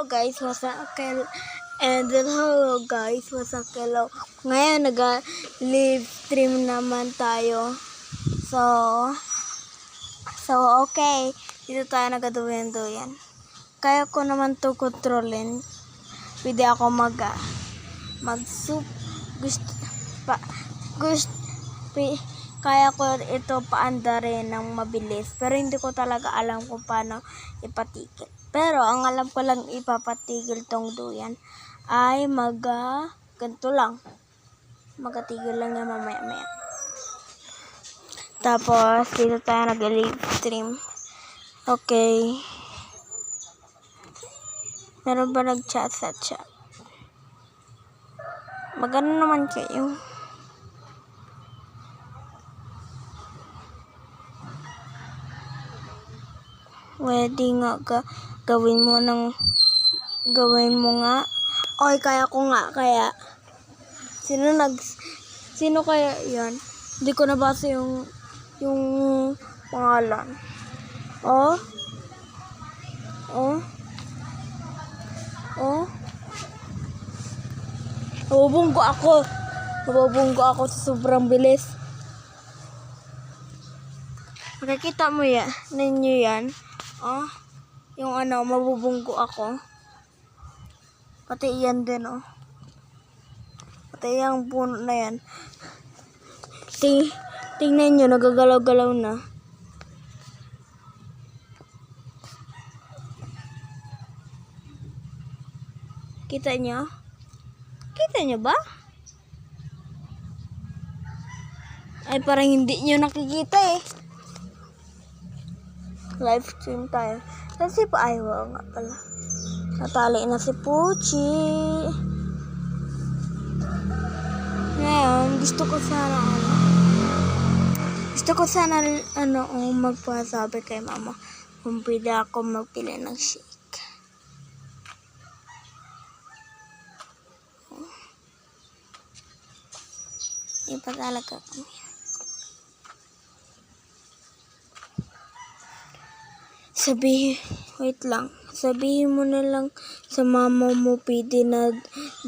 guys, hello guys, hello. Ngayon live stream naman tayo. So okay, dito tayo nagaduyan-duyan. Kaya ko naman to kontrolin. Pwede ako kaya ko ito paandarin ng mabilis, pero hindi ko talaga alam kung paano ipatigil. Pero ang alam ko lang ipapatigil tong duyan ay ganito lang. Magatigil lang yan mamaya-maya. Tapos dito tayo nag-live stream. Okay. Meron ba nag-chat sa chat? Magano naman kayo? Pwede nga gawin mo nga. Oy, kaya ko nga. Kaya sino kaya yan? Hindi ko nabasa yung pangalan. Oh. Nabubunggo ako sa sobrang bilis. Makikita mo yan, ninyo yan. Yung mabubunggo ako. Pati yan din, Pati yung puno na yan. Tingnan nyo, nagagalaw-galaw na. Kita nyo? Kita nyo ba? Ay, parang hindi nyo nakikita eh. Live stream tayo. Kasi ayaw nga pala. Natali na si Puchi. Ngayon, gusto ko sana magpasabi kay mama kung pwede ako magpili ng shake. Iba talaga kami. Sabihin mo na lang sa mama mo, pwede na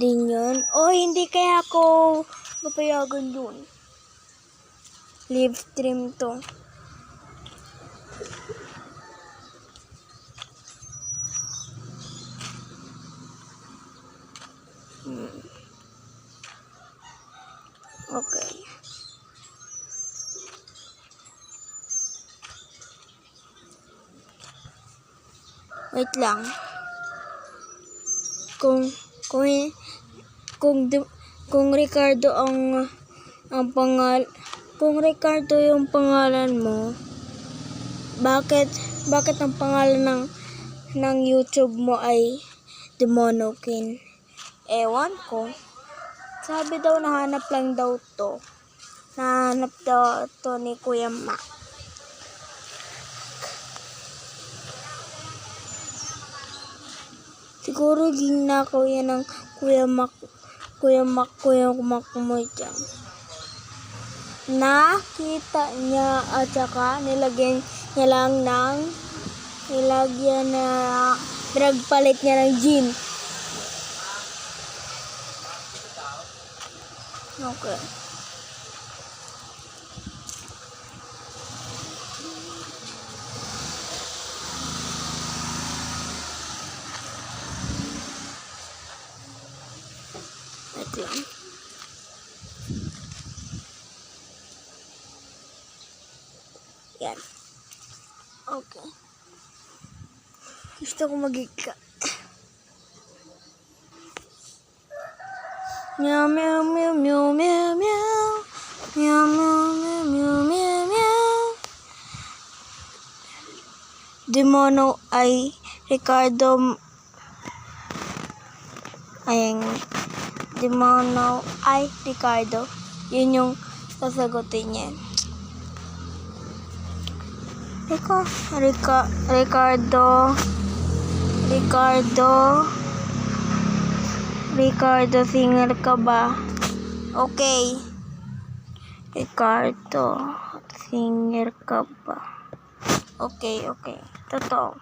din yun. Hindi kaya ako mapayagan dun. Live stream to. Okay. Wait lang. Kung Ricardo kung Ricardo yung pangalan mo, bakit ang pangalan ng YouTube mo ay Demonokin? Ewan ko. Sabi daw nahanap lang daw to. Nahanap daw to ni Kuya Mac. Siguro ginakaw yan ng Kuya Mac mo dyan. Nakita niya at saka nilagyan na pinagpalit niya ng gin. Okay. Yan. Okay. Gusto ko magika. Meow meow meow meow meow meow. Meow meow meow meow meow meow. Demono ay Ricardo. Demono ay Ricardo. Yun yung sasagutin niya. Ricardo, singer ka ba? Okay. Ricardo, singer ka ba? Okay. Totoo.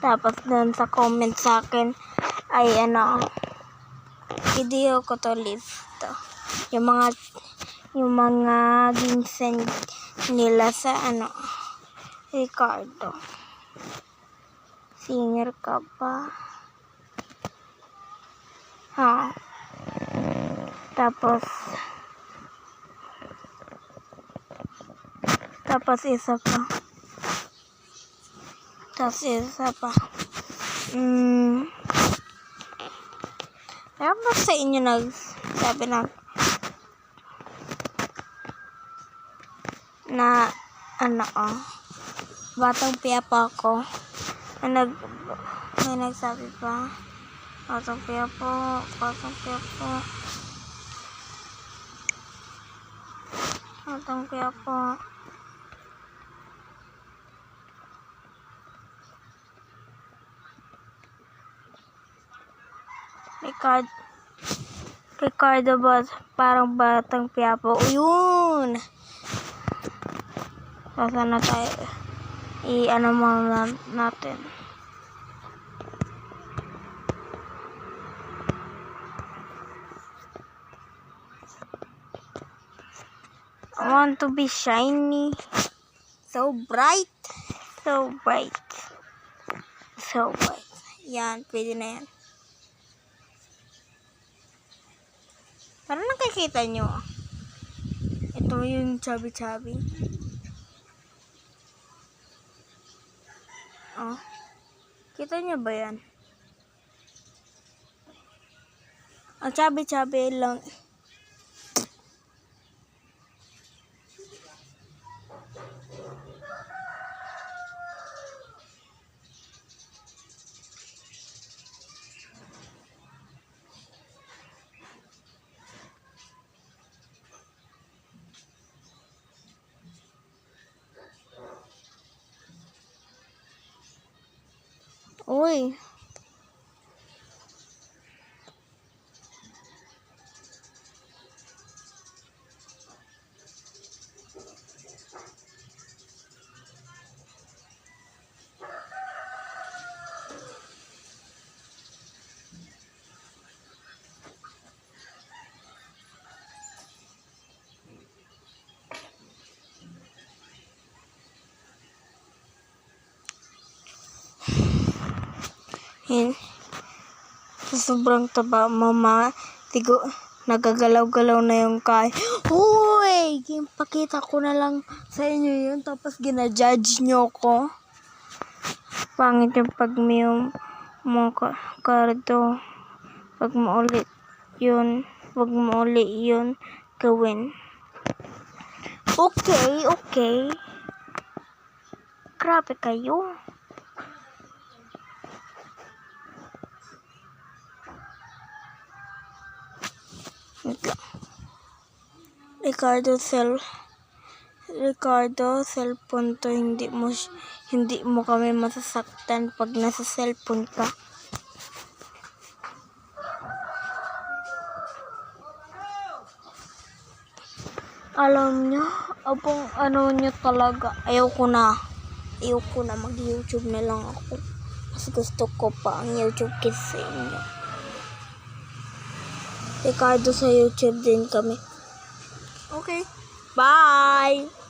Tapos doon sa comment sa akin ay video ko to live to. Yung mga ginseng nila sa Ricardo. Singer ka pa. Ha. Tapos isa pa. Meron ba sa inyo nagsabi na Batang Quiapo ako? May nagsabi pa, Batang Quiapo. Ricardo ba parang Batang Quiapo? Yun! Sasa na tayo muna natin. I want to be shiny, so bright. Yan, pwede na yan. Parang nakikita nyo. Ito yung chubby. Oh, kita nyo ba yan? Ang chubby lang. Uy. Sobrang taba, mama. Nagagalaw-galaw na yung kay. Uy! Pakita ko na lang sa inyo yun. Tapos gina-judge nyo ko. Pangit yung pag may kardo. Wag mo ulit yun gawin. Okay. Grabe kayo. Ricardo, cellphone to, hindi mo kami masasaktan pag nasa cellphone ka. Alam nyo, nyo talaga. Ayaw ko na mag-YouTube na lang ako. Mas gusto ko pa ang YouTube kaysa inyo. Ricardo, sa YouTube din kami. Okay. Bye!